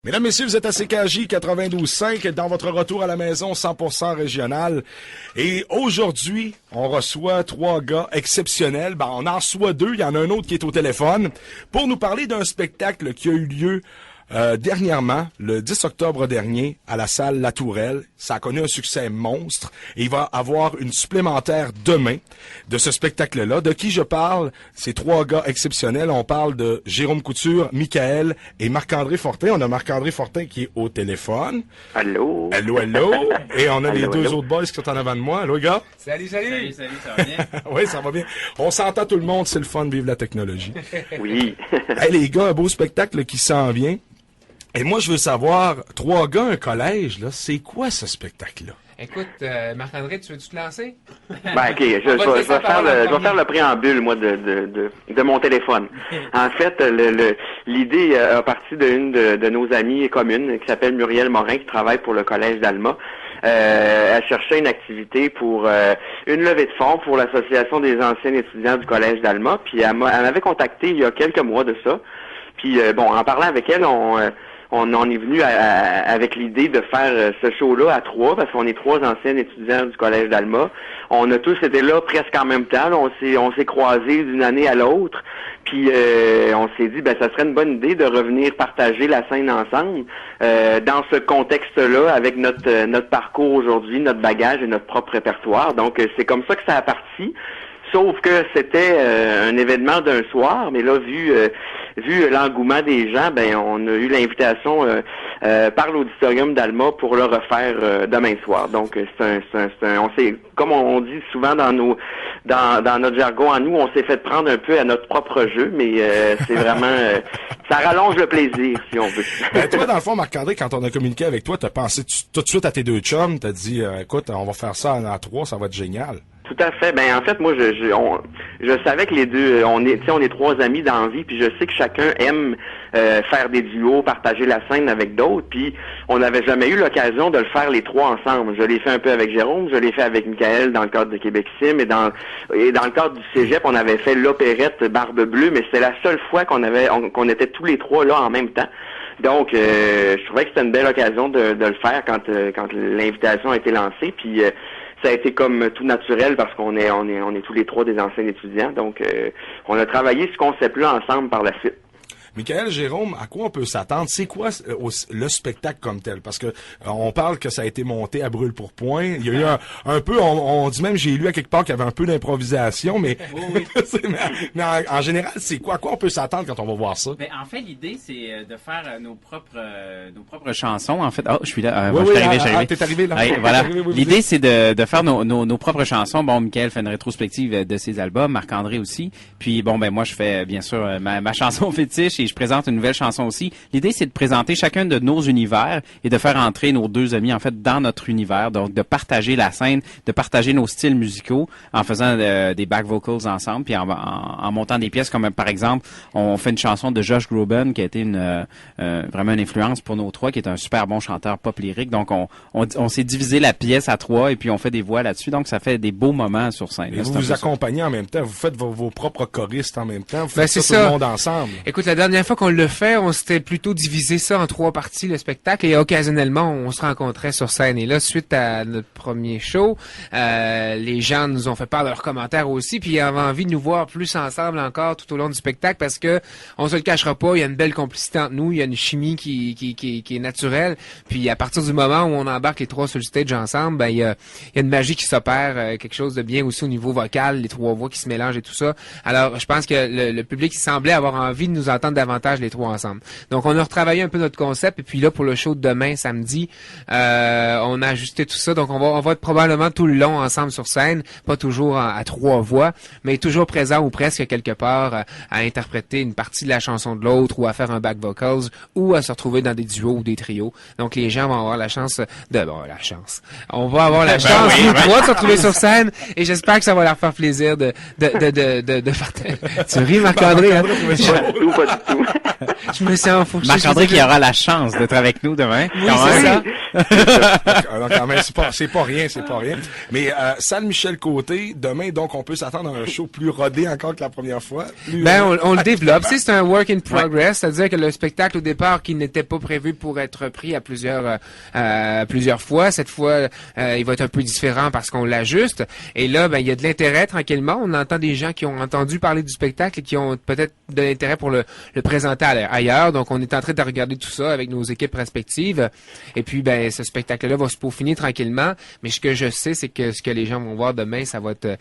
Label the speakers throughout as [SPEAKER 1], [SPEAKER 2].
[SPEAKER 1] Mesdames, messieurs, vous êtes à CKJ 92.5 dans votre retour à la maison 100% régional. Et aujourd'hui, on reçoit trois gars exceptionnels. Ben, on en reçoit deux. Il y en a un autre qui est au téléphone pour nous parler d'un spectacle qui a eu lieu dernièrement, le 10 octobre dernier, à la salle La Tourelle. Ça a connu un succès monstre et il va avoir une supplémentaire demain de ce spectacle-là. De qui je parle? Ces trois gars exceptionnels. On parle de Jérôme Couture, Michael et Marc-André Fortin. On a Marc-André Fortin qui est au téléphone.
[SPEAKER 2] Allô?
[SPEAKER 1] Allô, allô. Et on a les deux autres boys qui sont en avant de moi. Allô, les gars?
[SPEAKER 3] Salut, ça va bien?
[SPEAKER 1] Oui, ça va bien. On s'entend tout le monde, c'est le fun de vivre la technologie.
[SPEAKER 2] Oui.
[SPEAKER 1] Hey, les gars, un beau spectacle qui s'en vient. Et moi, je veux savoir, trois gars, un collège, là, c'est quoi ce spectacle-là?
[SPEAKER 3] Écoute, Marc-André, tu veux-tu te lancer?
[SPEAKER 2] Ben, ok, je vais faire le préambule, moi, de mon téléphone. En fait, l'idée a parti d'une de nos amies communes qui s'appelle Muriel Morin, qui travaille pour le Collège d'Alma. Elle cherchait une activité pour une levée de fonds pour l'Association des anciens étudiants du Collège d'Alma. Puis elle m'avait contacté il y a quelques mois de ça. Puis bon, en parlant avec elle, on en est venu avec l'idée de faire ce show-là à trois, parce qu'on est trois anciens étudiants du Collège d'Alma. On a tous été là presque en même temps. Là, on s'est croisés d'une année à l'autre. Puis on s'est dit, ben ça serait une bonne idée de revenir partager la scène ensemble dans ce contexte-là, avec notre parcours aujourd'hui, notre bagage et notre propre répertoire. Donc c'est comme ça que ça a parti. Sauf que c'était un événement d'un soir, mais là, vu l'engouement des gens, ben on a eu l'invitation par l'auditorium d'Alma pour le refaire demain soir. Donc on s'est, comme on dit souvent dans notre jargon à nous, on s'est fait prendre un peu à notre propre jeu, mais c'est vraiment ça rallonge le plaisir, si on veut.
[SPEAKER 1] Ben, toi, dans le fond, Marc-André, quand on a communiqué avec toi, t'as pensé tout de suite à tes deux chums, t'as dit écoute, on va faire ça en trois, ça va être génial.
[SPEAKER 2] Tout à fait. Ben en fait, moi, je savais que les deux, on est trois amis dans la vie, puis je sais que chacun aime faire des duos, partager la scène avec d'autres, puis on n'avait jamais eu l'occasion de le faire les trois ensemble. Je l'ai fait un peu avec Jérôme, je l'ai fait avec Michael dans le cadre de Québec Sim, et dans le cadre du Cégep, on avait fait l'opérette Barbe Bleue, mais c'était la seule fois qu'on était tous les trois là en même temps. Donc, je trouvais que c'était une belle occasion de le faire quand l'invitation a été lancée, puis ça a été comme tout naturel parce qu'on est tous les trois des anciens étudiants. Donc, on a travaillé ce concept-là ensemble par la suite.
[SPEAKER 1] Michael, Jérôme, à quoi on peut s'attendre? C'est quoi le spectacle comme tel? Parce que on parle que ça a été monté à brûle-pourpoint. Il y a eu un peu, on dit même, j'ai lu à quelque part qu'il y avait un peu d'improvisation, mais,
[SPEAKER 4] oui.
[SPEAKER 1] mais en général, c'est quoi? À quoi on peut s'attendre quand on va voir ça?
[SPEAKER 4] Ben, en fait, l'idée, c'est de faire nos propres chansons. En fait, je suis là.
[SPEAKER 1] Oui,
[SPEAKER 4] je suis arrivé.
[SPEAKER 1] T'es arrivé là.
[SPEAKER 4] Ouais, voilà. L'idée, c'est de faire nos propres chansons. Bon, Michael fait une rétrospective de ses albums, Marc-André aussi. Puis bon, ben moi, je fais bien sûr ma chanson fétiche et je présente une nouvelle chanson aussi. L'idée, c'est de présenter chacun de nos univers et de faire entrer nos deux amis, en fait, dans notre univers. Donc, de partager la scène, de partager nos styles musicaux en faisant des back vocals ensemble, puis en montant des pièces comme, par exemple, on fait une chanson de Josh Groban qui a été vraiment une influence pour nos trois, qui est un super bon chanteur pop lyrique. Donc, on s'est divisé la pièce à trois et puis on fait des voix là-dessus. Donc, ça fait des beaux moments sur scène.
[SPEAKER 1] Et vous vous accompagnez en même temps. Vous faites vos propres choristes en même temps. Vous
[SPEAKER 3] Ben,
[SPEAKER 1] faites
[SPEAKER 3] c'est
[SPEAKER 1] tout le monde ensemble.
[SPEAKER 3] Écoute, la dernière fois qu'on le fait, on s'était plutôt divisé ça en trois parties, le spectacle, et occasionnellement, on se rencontrait sur scène. Et là, suite à notre premier show, les gens nous ont fait part de leurs commentaires aussi, puis ils avaient envie de nous voir plus ensemble encore tout au long du spectacle, parce que on se le cachera pas, il y a une belle complicité entre nous, il y a une chimie qui est naturelle, puis à partir du moment où on embarque les trois sur le stage ensemble, ben il y a une magie qui s'opère, quelque chose de bien aussi au niveau vocal, les trois voix qui se mélangent et tout ça. Alors, je pense que le public semblait avoir envie de nous entendre davantage les trois ensemble. Donc, on a retravaillé un peu notre concept, et puis là, pour le show de demain, samedi, on a ajusté tout ça. Donc, on va être probablement tout le long ensemble sur scène, pas toujours à trois voix, mais toujours présent ou presque quelque part à interpréter une partie de la chanson de l'autre, ou à faire un back vocals, ou à se retrouver dans des duos ou des trios. Donc, les gens vont avoir la chance on va avoir la chance, nous trois, de se retrouver sur scène, et j'espère que ça va leur faire plaisir de partager. Tu ris, Marc-André, hein?
[SPEAKER 2] Pas du tout.
[SPEAKER 3] Je me sens enfourché.
[SPEAKER 4] Marc-André qui aura la chance d'être avec nous demain.
[SPEAKER 3] Oui, c'est ça.
[SPEAKER 1] Donc, quand même, c'est pas rien. Mais salle Michel Côté, demain, donc, on peut s'attendre à un show plus rodé encore que la première fois.
[SPEAKER 3] On le développe. C'est un work in progress, c'est-à-dire que le spectacle au départ qui n'était pas prévu pour être pris à plusieurs fois, cette fois, il va être un peu différent parce qu'on l'ajuste. Et là, il y a de l'intérêt tranquillement. On entend des gens qui ont entendu parler du spectacle et qui ont peut-être de l'intérêt pour le présenter ailleurs. Donc, on est en train de regarder tout ça avec nos équipes respectives. Et puis, ce spectacle-là va se peaufiner tranquillement. Mais ce que je sais, c'est que ce que les gens vont voir demain, ça va être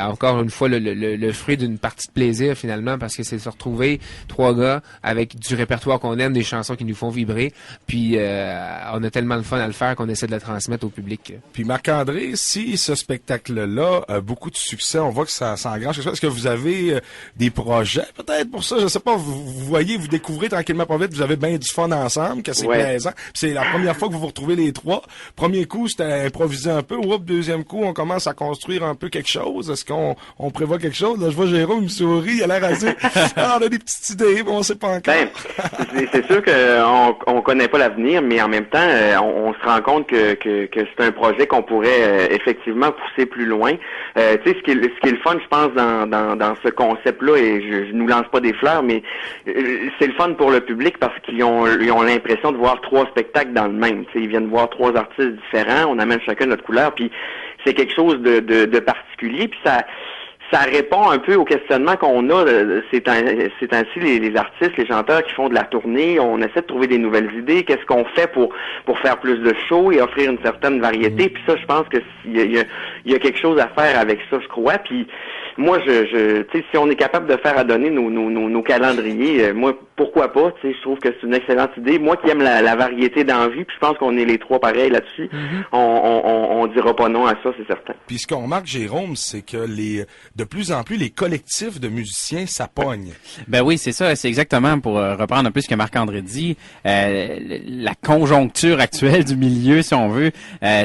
[SPEAKER 3] encore une fois le fruit d'une partie de plaisir finalement, parce que c'est se retrouver 3 gars avec du répertoire qu'on aime, des chansons qui nous font vibrer. Puis, on a tellement de fun à le faire qu'on essaie de le transmettre au public.
[SPEAKER 1] Puis Marc-André, si ce spectacle-là a beaucoup de succès, on voit que ça engrange quelque chose. Est-ce que vous avez des projets peut-être pour ça? Je sais pas, vous découvrez tranquillement pas vite, vous avez bien du fun ensemble, que c'est plaisant. Puis c'est la première fois que vous vous retrouvez les 3. Premier coup, c'était improvisé un peu. Deuxième coup, on commence à construire un peu quelque chose. Est-ce qu'on prévoit quelque chose? Là, je vois Jérôme, il me sourit, il a l'air assez... on a des petites idées, mais on sait pas encore.
[SPEAKER 2] C'est sûr qu'on connaît pas l'avenir, mais en même temps, on se rend compte que c'est un projet qu'on pourrait effectivement pousser plus loin. Tu sais, ce qui est le fun, je pense, dans ce concept-là, et je nous lance pas des fleurs, mais c'est le fun pour le public parce qu'ils ont l'impression de voir 3 spectacles dans le même. Tu sais, ils viennent voir 3 artistes différents, on amène chacun notre couleur, puis c'est quelque chose de particulier, puis ça répond un peu au questionnement qu'on a ces temps-ci, les artistes, les chanteurs qui font de la tournée. On essaie de trouver des nouvelles idées. Qu'est-ce qu'on fait pour faire plus de shows et offrir une certaine variété? Puis ça, je pense que il y a quelque chose à faire avec ça, je crois. Puis moi, tu sais, si on est capable de faire à donner nos calendriers, moi, pourquoi pas? Tu sais, je trouve que c'est une excellente idée. Moi qui aime la variété d'envie, puis je pense qu'on est les 3 pareils là-dessus. On dira pas non à ça, c'est certain.
[SPEAKER 1] Puis ce qu'on remarque, Jérôme, c'est que de plus en plus, les collectifs de musiciens, ça pogne.
[SPEAKER 4] Ben oui, c'est ça. C'est exactement, pour reprendre un peu ce que Marc-André dit, la conjoncture actuelle du milieu, si on veut,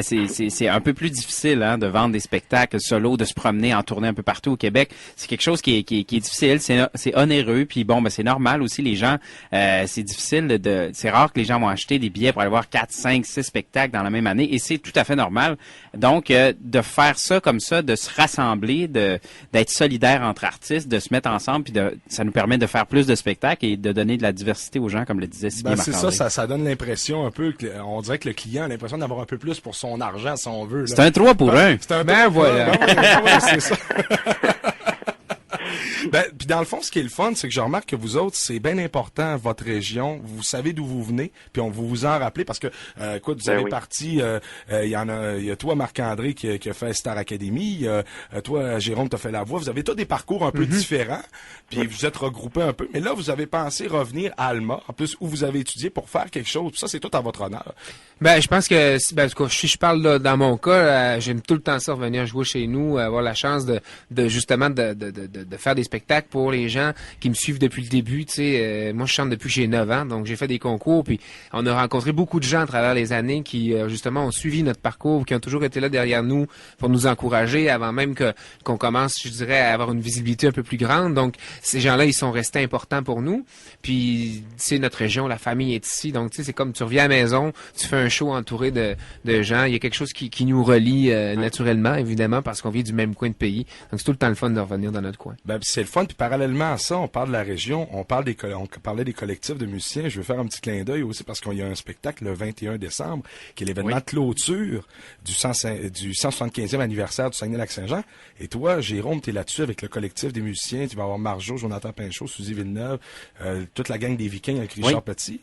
[SPEAKER 4] c'est un peu plus difficile de vendre des spectacles solo, de se promener en tournée un peu partout au Québec. C'est quelque chose qui est difficile, c'est onéreux, puis bon, c'est normal aussi, les gens, c'est difficile c'est rare que les gens vont acheter des billets pour aller voir 4, 5, 6 spectacles dans la même année, et c'est tout à fait normal. Donc, de faire ça comme ça, de se rassembler, d'être solidaire entre artistes, de se mettre ensemble, puis ça nous permet de faire plus de spectacles et de donner de la diversité aux gens, comme le disait si bien Marc-André.
[SPEAKER 1] C'est ça donne l'impression un peu, on dirait que le client a l'impression d'avoir un peu plus pour son argent, si on veut. Là.
[SPEAKER 4] C'est un 3 pour 1.
[SPEAKER 3] Voilà.
[SPEAKER 1] C'est ça. Puis dans le fond, ce qui est le fun, c'est que je remarque que vous autres, c'est bien important, votre région. Vous savez d'où vous venez, puis on vous en rappelez parce que, écoute, vous avez parti, il y a toi, Marc-André, qui a fait Star Academy, toi, Jérôme, t'as fait La Voix. Vous avez tous des parcours un peu différents, puis vous êtes regroupés un peu. Mais là, vous avez pensé revenir à Alma, en plus, où vous avez étudié pour faire quelque chose. Puis ça, c'est tout à votre honneur.
[SPEAKER 3] Je pense que, si je parle dans mon cas, j'aime tout le temps ça, revenir jouer chez nous, avoir la chance de justement de faire des spectacles pour les gens qui me suivent depuis le début. Tu sais, moi, je chante depuis que j'ai 9 ans, donc j'ai fait des concours, puis on a rencontré beaucoup de gens à travers les années qui, justement, ont suivi notre parcours, qui ont toujours été là derrière nous pour nous encourager avant même qu'on commence, je dirais, à avoir une visibilité un peu plus grande. Donc, ces gens-là, ils sont restés importants pour nous. Puis, c'est notre région, la famille est ici. Donc, tu sais, c'est comme tu reviens à la maison, tu fais un show entouré de gens. Il y a quelque chose qui nous relie naturellement, évidemment, parce qu'on vient du même coin de pays. Donc, c'est tout le temps le fun de revenir dans notre coin.
[SPEAKER 1] C'est le fun. Puis parallèlement à ça, on parle de la région, on parlait des collectifs de musiciens. Je veux faire un petit clin d'œil aussi parce qu'il y a un spectacle le 21 décembre qui est l'événement de clôture du 175e anniversaire du Saguenay-Lac-Saint-Jean. Et toi, Jérôme, t'es là-dessus avec le collectif des musiciens. Tu vas avoir Marjo, Jonathan Pinchot, Suzy Villeneuve, toute la gang des Vikings avec Richard Petit.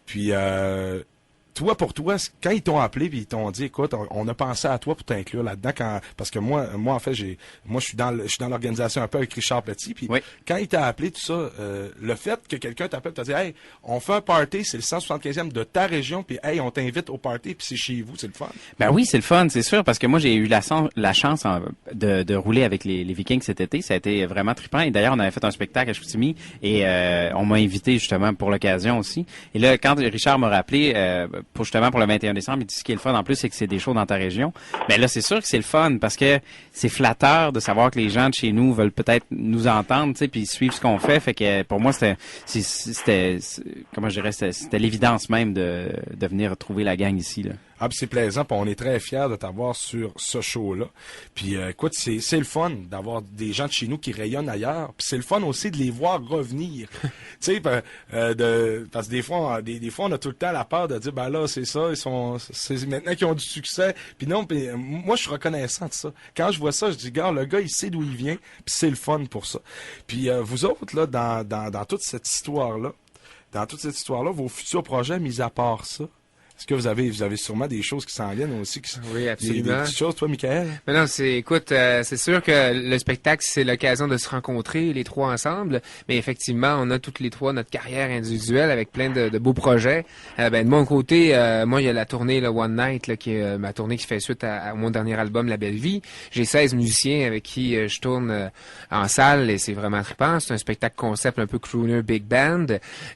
[SPEAKER 1] Puis toi, pour toi, quand ils t'ont appelé puis ils t'ont dit, écoute, on a pensé à toi pour t'inclure là-dedans, parce que moi, en fait, je suis dans l'organisation un peu avec Richard Petit, puis quand il t'a appelé, tout ça, le fait que quelqu'un t'appelle, t'a dit, hey, on fait un party, c'est le 175e de ta région, puis hey, on t'invite au party, puis c'est chez vous, c'est le fun.
[SPEAKER 4] Ben oui, c'est le fun, c'est sûr, parce que moi, j'ai eu la chance de rouler avec les Vikings cet été, ça a été vraiment trippant, et d'ailleurs, on avait fait un spectacle à Chicoutimi, et on m'a invité justement pour l'occasion aussi, et là, quand Richard m'a rappelé, justement pour le 21 décembre. Et ce qui est le fun en plus, c'est que c'est des shows dans ta région. Mais là, c'est sûr que c'est le fun parce que c'est flatteur de savoir que les gens de chez nous veulent peut-être nous entendre, tu sais, puis suivre ce qu'on fait. Fait que pour moi, c'était comment je dirais, c'était l'évidence même de venir trouver la gang ici, là.
[SPEAKER 1] Ah, puis c'est plaisant, puis on est très fiers de t'avoir sur ce show-là. Puis écoute, c'est le fun d'avoir des gens de chez nous qui rayonnent ailleurs. Puis c'est le fun aussi de les voir revenir. Tu sais, parce que des fois, on a tout le temps la peur de dire, ben là, c'est ça, c'est maintenant qu'ils ont du succès. Puis non, moi, je suis reconnaissant de ça. Quand je vois ça, je dis, gars, le gars, il sait d'où il vient, puis c'est le fun pour ça. Puis vous autres, là, dans toute cette histoire-là, vos futurs projets, mis à part ça, est-ce que vous avez sûrement des choses qui s'en viennent aussi?
[SPEAKER 3] Oui, absolument.
[SPEAKER 1] Des petites choses, toi, Michael?
[SPEAKER 3] Mais non, écoute, c'est sûr que le spectacle, c'est l'occasion de se rencontrer, les trois ensemble. Mais effectivement, on a toutes les trois notre carrière individuelle avec plein de beaux projets. De mon côté, moi, il y a la tournée, le One Night, là, qui est ma tournée qui fait suite à mon dernier album, La Belle Vie. J'ai 16 musiciens avec qui je tourne en salle et c'est vraiment trippant. C'est un spectacle concept un peu crooner big band.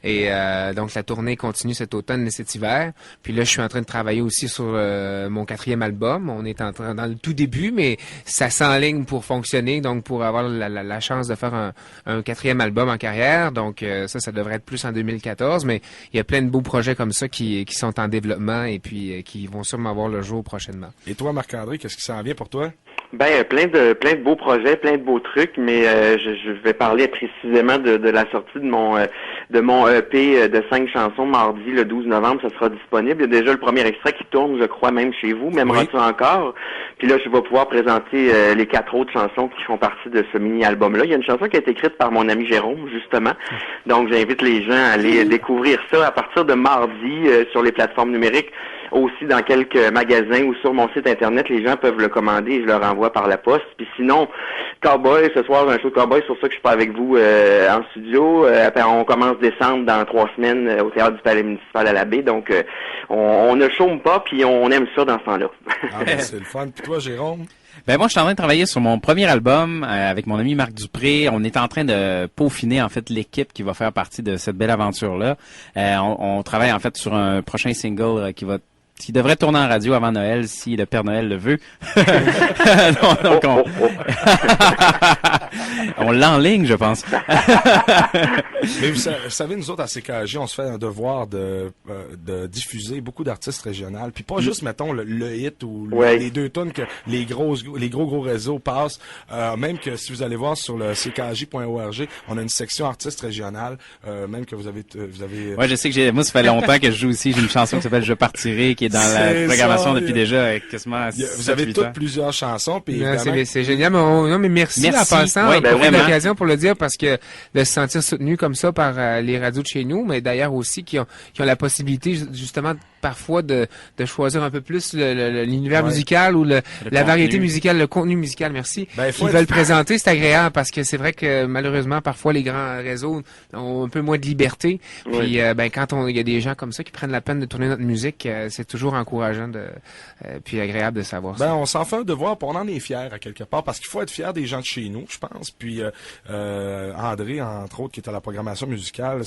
[SPEAKER 3] Et donc, la tournée continue cet automne et cet hiver. Puis là, je suis en train de travailler aussi sur mon 4e album. On est dans le tout début, mais ça s'enligne pour fonctionner, donc pour avoir la chance de faire un 4e album en carrière. Donc ça devrait être plus en 2014, mais il y a plein de beaux projets comme ça qui sont en développement et puis qui vont sûrement voir le jour prochainement.
[SPEAKER 1] Et toi, Marc-André, qu'est-ce qui s'en vient pour toi?
[SPEAKER 2] Ben plein de beaux projets, plein de beaux trucs, mais je vais parler précisément de la sortie de mon EP de 5 chansons mardi le 12 novembre, ça sera disponible. Il y a déjà le premier extrait qui tourne, je crois, même chez vous, même
[SPEAKER 1] oui.
[SPEAKER 2] encore. Puis là, je vais pouvoir présenter les 4 autres chansons qui font partie de ce mini-album-là. Il y a une chanson qui a été écrite par mon ami Jérôme, justement. Donc, j'invite les gens à aller découvrir ça à partir de mardi sur les plateformes numériques. Aussi dans quelques magasins ou sur mon site internet, les gens peuvent le commander et je leur envoie par la poste. Puis sinon, Cowboy, ce soir, j'ai un show de Cowboy, c'est pour ça que je suis pas avec vous en studio. Après, on commence décembre dans 3 semaines au Théâtre du Palais municipal à la Baie. Donc, on ne chôme pas, puis on aime ça dans ce temps-là.
[SPEAKER 1] C'est le fun. Puis toi, Jérôme?
[SPEAKER 4] Ben moi, je suis en train de travailler sur mon premier album avec mon ami Marc Dupré. On est en train de peaufiner en fait l'équipe qui va faire partie de cette belle aventure-là. On travaille en fait sur un prochain single qui devrait tourner en radio avant Noël si le Père Noël le veut. donc on l'enligne, je pense.
[SPEAKER 1] Mais vous savez, nous autres, à CKJ, on se fait un devoir de diffuser beaucoup d'artistes régionaux. Puis pas juste, mettons, le hit ou les 2 tonnes que les gros réseaux passent. Même que si vous allez voir sur le ckj.org, on a une section artistes régionales, même que vous avez.
[SPEAKER 4] Ouais, je sais que moi, ça fait longtemps que je joue aussi. J'ai une chanson qui s'appelle Je partirai, qui est dans la programmation depuis déjà quasiment 7-8 ans.
[SPEAKER 1] Vous avez toutes plusieurs chansons. Puis
[SPEAKER 3] c'est génial. Mais merci en passant.
[SPEAKER 4] Ouais,
[SPEAKER 3] pour l'occasion pour le dire, parce que de se sentir soutenu comme ça par les radios de chez nous, mais d'ailleurs aussi qui ont la possibilité justement parfois de choisir un peu plus l'univers musical ou la variété musicale, le contenu musical, merci. Ils veulent présenter, c'est agréable parce que c'est vrai que malheureusement parfois les grands réseaux ont un peu moins de liberté. Puis quand il y a des gens comme ça qui prennent la peine de tourner notre musique, c'est toujours encourageant puis agréable de savoir ça.
[SPEAKER 1] On s'en fait un devoir, puis on en est fiers à quelque part parce qu'il faut être fier des gens de chez nous, je pense. Puis André, entre autres, qui est à la programmation musicale,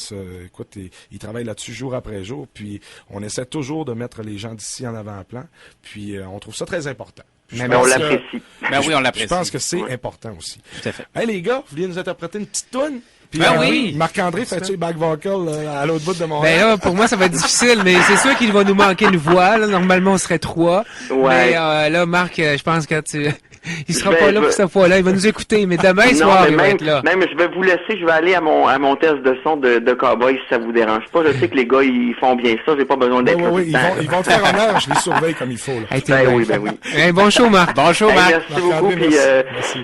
[SPEAKER 1] écoute, il travaille là-dessus jour après jour. Puis on essaie toujours de mettre les gens d'ici en avant-plan. Puis on trouve ça très important.
[SPEAKER 2] Mais on l'apprécie.
[SPEAKER 4] Oui, on l'apprécie.
[SPEAKER 1] Je pense que c'est important aussi.
[SPEAKER 4] Tout à fait.
[SPEAKER 1] Hey les gars, vous vouliez nous interpréter une petite toune? Puis,
[SPEAKER 3] oui.
[SPEAKER 1] Marc-André, fais-tu les back vocals à l'autre bout de mon
[SPEAKER 3] là, pour moi, ça va être difficile, mais c'est sûr qu'il va nous manquer une voix. Là. Normalement, on serait 3. Ouais. Mais là, Marc, je pense que il sera pas là pour cette fois-là. Il va nous écouter, mais demain soir, il va être là.
[SPEAKER 2] Même, je vais vous laisser. Je vais aller à mon test de son de Cowboy si ça vous dérange pas. Je sais que les gars, ils font bien ça. J'ai pas besoin d'être là.
[SPEAKER 1] Oui, ils vont te faire honneur. Je les surveille comme il faut. Là.
[SPEAKER 2] Ben oui.
[SPEAKER 3] Hey, bon show, Marc.
[SPEAKER 4] Bon show, Marc.
[SPEAKER 2] Merci beaucoup. Puis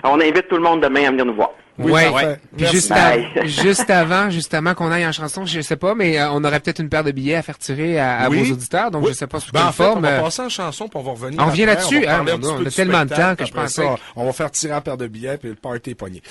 [SPEAKER 2] on invite tout le monde demain à venir nous voir.
[SPEAKER 3] Ouais. Puis juste avant, justement, qu'on aille en chanson, je sais pas, mais on aurait peut-être une paire de billets à faire tirer à vos auditeurs, donc je sais pas sous quelle forme.
[SPEAKER 1] On va passer en chanson, puis on va revenir.
[SPEAKER 3] On revient là-dessus, on a tellement de temps que je pensais.
[SPEAKER 1] On va faire tirer en paire de billets, puis le party est pogné.